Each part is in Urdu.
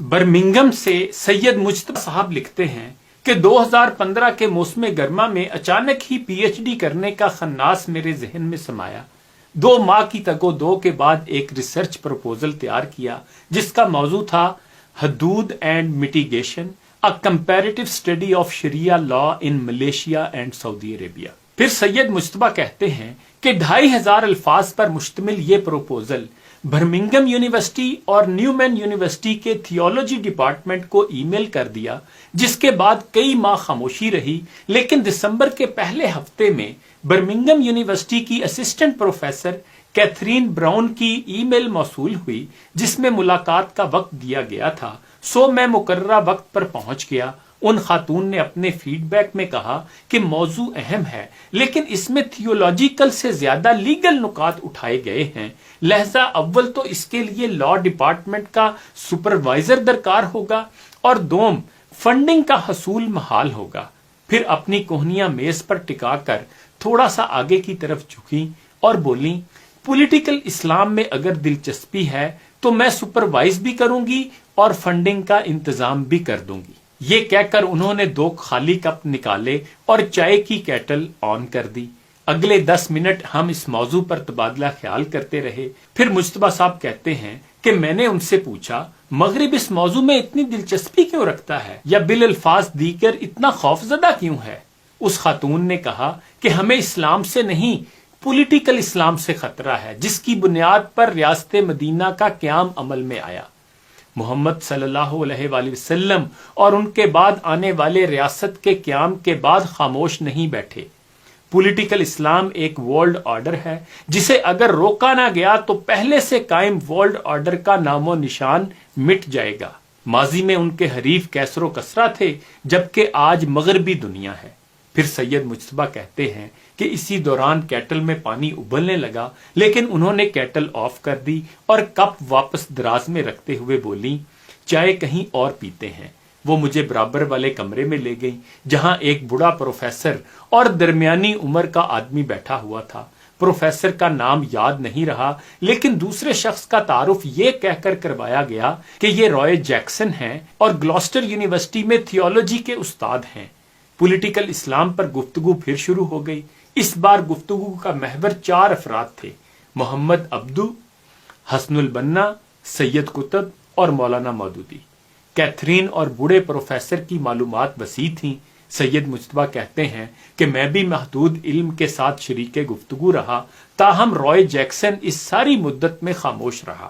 برمنگم سے سید مجتبی صاحب لکھتے ہیں کہ 2015 کے موسم گرما میں اچانک ہی پی ایچ ڈی کرنے کا خناس میرے ذہن میں سمایا۔ 2 ماہ کی تگ و دو کے بعد ایک ریسرچ پروپوزل تیار کیا جس کا موضوع تھا حدود and mitigation, a comparative study of sharia law in Malaysia and Saudi Arabia. پھر سید مجتبی کہتے ہیں کہ 2500 الفاظ پر مشتمل یہ پروپوزل برمنگم یونیورسٹی اور نیومین یونیورسٹی کے تھیولوجی ڈپارٹمنٹ کو ای میل کر دیا، جس کے بعد کئی ماہ خاموشی رہی، لیکن دسمبر کے پہلے ہفتے میں برمنگم یونیورسٹی کی اسسٹنٹ پروفیسر کیتھرین براؤن کی ای میل موصول ہوئی جس میں ملاقات کا وقت دیا گیا تھا۔ سو میں مقررہ وقت پر پہنچ گیا۔ ان خاتون نے اپنے فیڈ بیک میں کہا کہ موضوع اہم ہے لیکن اس میں تھیولوجیکل سے زیادہ لیگل نکات اٹھائے گئے ہیں، لہذا اول تو اس کے لیے لا ڈپارٹمنٹ کا سپروائزر درکار ہوگا اور دوم فنڈنگ کا حصول محال ہوگا۔ پھر اپنی کوہنیاں میز پر ٹکا کر تھوڑا سا آگے کی طرف جھکیں اور بولیں، پولیٹیکل اسلام میں اگر دلچسپی ہے تو میں سپروائز بھی کروں گی اور فنڈنگ کا انتظام بھی کر دوں گی۔ یہ کہہ کر انہوں نے 2 خالی کپ نکالے اور چائے کی کیٹل آن کر دی۔ اگلے 10 منٹ ہم اس موضوع پر تبادلہ خیال کرتے رہے۔ پھر مجتبی صاحب کہتے ہیں کہ میں نے ان سے پوچھا، مغرب اس موضوع میں اتنی دلچسپی کیوں رکھتا ہے یا بالالفاظ دیگر اتنا خوف زدہ کیوں ہے؟ اس خاتون نے کہا کہ ہمیں اسلام سے نہیں، پولیٹیکل اسلام سے خطرہ ہے جس کی بنیاد پر ریاست مدینہ کا قیام عمل میں آیا۔ محمد صلی اللہ علیہ وآلہ وسلم اور ان کے بعد آنے والے ریاست کے قیام کے بعد خاموش نہیں بیٹھے۔ پولیٹیکل اسلام ایک ورلڈ آرڈر ہے جسے اگر روکا نہ گیا تو پہلے سے قائم ورلڈ آرڈر کا نام و نشان مٹ جائے گا۔ ماضی میں ان کے حریف کیسر و کسرا تھے جبکہ آج مغربی دنیا ہے۔ پھر سید مجتبی کہتے ہیں کہ اسی دوران کیٹل میں پانی ابلنے لگا لیکن انہوں نے کیٹل آف کر دی اور کپ واپس دراز میں رکھتے ہوئے بولیں، چائے کہیں اور پیتے ہیں۔ وہ مجھے برابر والے کمرے میں لے گئی جہاں ایک بڑا پروفیسر اور درمیانی عمر کا آدمی بیٹھا ہوا تھا۔ پروفیسر کا نام یاد نہیں رہا لیکن دوسرے شخص کا تعارف یہ کہہ کر کروایا گیا کہ یہ رائے جیکسن ہیں اور گلاسٹر یونیورسٹی میں تھیولوجی کے استاد ہیں۔ پولیٹیکل اسلام پر گفتگو پھر شروع ہو گئی۔ اس بار گفتگو کا محور 4 افراد تھے، محمد عبدو، حسن البنا، سید قطب اور مولانا مودودی۔ کیتھرین اور بوڑھے پروفیسر کی معلومات وسیع تھیں۔ سید مجتبی کہتے ہیں کہ میں بھی محدود علم کے ساتھ شریک گفتگو رہا، تاہم رائے جیکسن اس ساری مدت میں خاموش رہا۔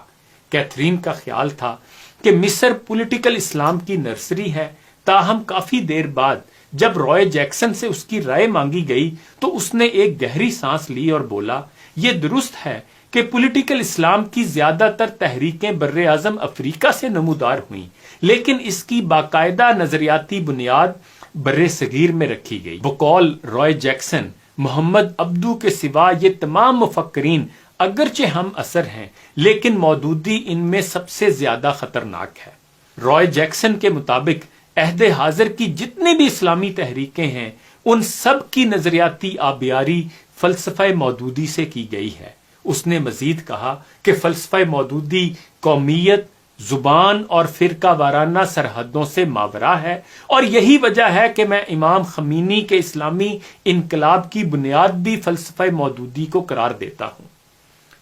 کیتھرین کا خیال تھا کہ مصر پولیٹیکل اسلام کی نرسری ہے، تاہم کافی دیر بعد جب رائے جیکسن سے اس کی رائے مانگی گئی تو اس نے ایک گہری سانس لی اور بولا، یہ درست ہے کہ پولیٹیکل اسلام کی زیادہ تر تحریکیں بر اعظم افریقہ سے نمودار ہوئیں، لیکن اس کی باقاعدہ نظریاتی بنیاد بر صغیر میں رکھی گئی۔ بقول رائے جیکسن، محمد عبدو کے سوا یہ تمام مفکرین اگرچہ ہم اثر ہیں لیکن مودودی ان میں سب سے زیادہ خطرناک ہے۔ رائے جیکسن کے مطابق عہد حاضر کی جتنی بھی اسلامی تحریکیں ہیں ان سب کی نظریاتی آبیاری فلسفہ مودودی سے کی گئی ہے۔ اس نے مزید کہا کہ فلسفہ مودودی قومیت، زبان اور فرقہ وارانہ سرحدوں سے ماورا ہے اور یہی وجہ ہے کہ میں امام خمینی کے اسلامی انقلاب کی بنیاد بھی فلسفہ مودودی کو قرار دیتا ہوں۔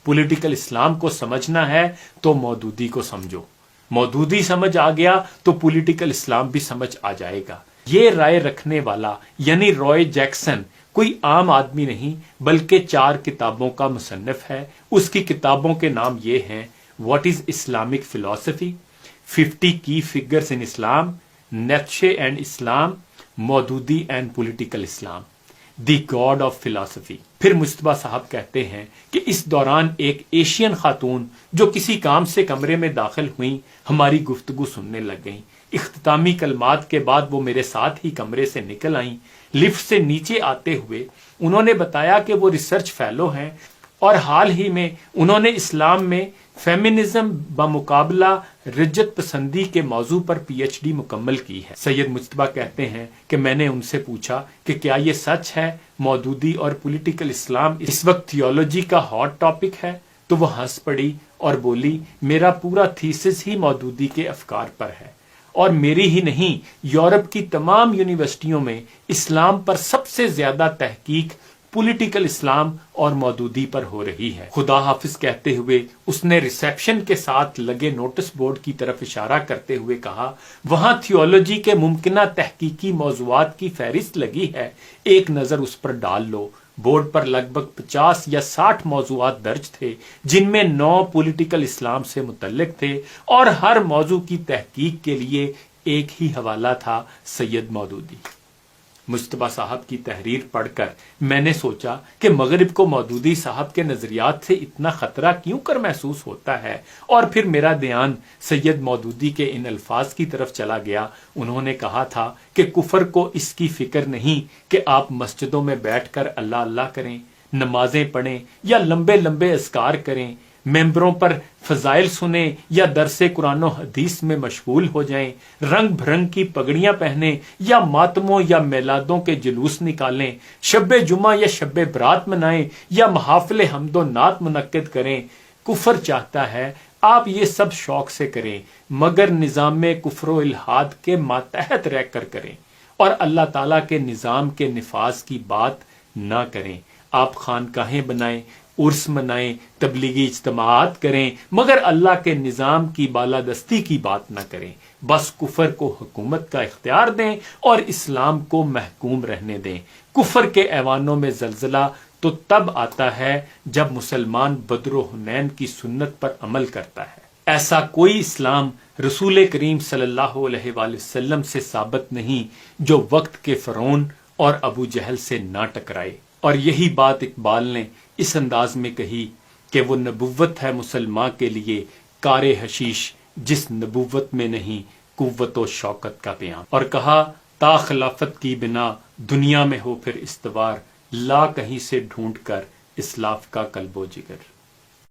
پولیٹیکل اسلام کو سمجھنا ہے تو مودودی کو سمجھو، مودودی سمجھ آ گیا تو پولیٹیکل اسلام بھی سمجھ آ جائے گا۔ یہ رائے رکھنے والا یعنی رائے جیکسن کوئی عام آدمی نہیں بلکہ 4 کتابوں کا مصنف ہے۔ اس کی کتابوں کے نام یہ ہیں، واٹ از اسلامک فلسفی، 50 کی figures in Islam, Nietzsche and Islam, Maududi and political Islam, the god of فلسفی۔ پھر مجتبی صاحب کہتے ہیں کہ اس دوران ایک ایشین خاتون جو کسی کام سے کمرے میں داخل ہوئیں ہماری گفتگو سننے لگ گئیں۔ اختتامی کلمات کے بعد وہ میرے ساتھ ہی کمرے سے نکل آئیں۔ لفٹ سے نیچے آتے ہوئے انہوں نے بتایا کہ وہ ریسرچ فیلو ہیں اور حال ہی میں انہوں نے اسلام میں فیمنزم بمقابلہ رجت پسندی کے موضوع پر پی ایچ ڈی مکمل کی ہے۔ سید مجتبی کہتے ہیں کہ میں نے ان سے پوچھا کہ کیا یہ سچ ہے مودودی اور پولیٹیکل اسلام اس وقت تھیولوجی کا ہاٹ ٹاپک ہے؟ تو وہ ہنس پڑی اور بولی میرا پورا تھیسس ہی مودودی کے افکار پر ہے، اور میری ہی نہیں یورپ کی تمام یونیورسٹیوں میں اسلام پر سب سے زیادہ تحقیق پولیٹیکل اسلام اور مودودی پر ہو رہی ہے۔ خدا حافظ کہتے ہوئے اس نے ریسیپشن کے ساتھ لگے نوٹس بورڈ کی طرف اشارہ کرتے ہوئے کہا، وہاں تھیولوجی کے ممکنہ تحقیقی موضوعات کی فہرست لگی ہے، ایک نظر اس پر ڈال لو۔ بورڈ پر لگ بھگ 50 یا 60 موضوعات درج تھے، جن میں 9 پولیٹیکل اسلام سے متعلق تھے، اور ہر موضوع کی تحقیق کے لیے ایک ہی حوالہ تھا، سید مودودی۔ مجتبیٰ صاحب کی تحریر پڑھ کر میں نے سوچا کہ مغرب کو مودودی صاحب کے نظریات سے اتنا خطرہ کیوں کر محسوس ہوتا ہے، اور پھر میرا دھیان سید مودودی کے ان الفاظ کی طرف چلا گیا۔ انہوں نے کہا تھا کہ کفر کو اس کی فکر نہیں کہ آپ مسجدوں میں بیٹھ کر اللہ اللہ کریں، نمازیں پڑھیں یا لمبے لمبے اذکار کریں، ممبروں پر فضائل سنیں یا درس قرآن و حدیث میں مشغول ہو جائیں، رنگ بھرنگ کی پگڑیاں پہنیں یا ماتموں یا میلادوں کے جلوس نکالیں، شب جمعہ یا شب برات منائیں یا محافل حمد و نعت منعقد کریں۔ کفر چاہتا ہے آپ یہ سب شوق سے کریں، مگر نظام کفر و الحاد کے ماتحت رہ کر کریں، اور اللہ تعالیٰ کے نظام کے نفاذ کی بات نہ کریں۔ آپ خانقاہیں بنائیں، عرس منائیں، تبلیغی اجتماعات کریں، مگر اللہ کے نظام کی بالادستی کی بات نہ کریں۔ بس کفر کو حکومت کا اختیار دیں اور اسلام کو محکوم رہنے دیں۔ کفر کے ایوانوں میں زلزلہ تو تب آتا ہے جب مسلمان بدر و حنین کی سنت پر عمل کرتا ہے۔ ایسا کوئی اسلام رسول کریم صلی اللہ علیہ وآلہ وسلم سے ثابت نہیں جو وقت کے فرعون اور ابو جہل سے نہ ٹکرائے۔ اور یہی بات اقبال نے اس انداز میں کہی کہ وہ نبوت ہے مسلمان کے لیے کار حشیش، جس نبوت میں نہیں قوت و شوکت کا پیام۔ اور کہا تا خلافت کی بنا دنیا میں ہو پھر استوار، لا کہیں سے ڈھونڈ کر اسلاف کا قلب و جگر۔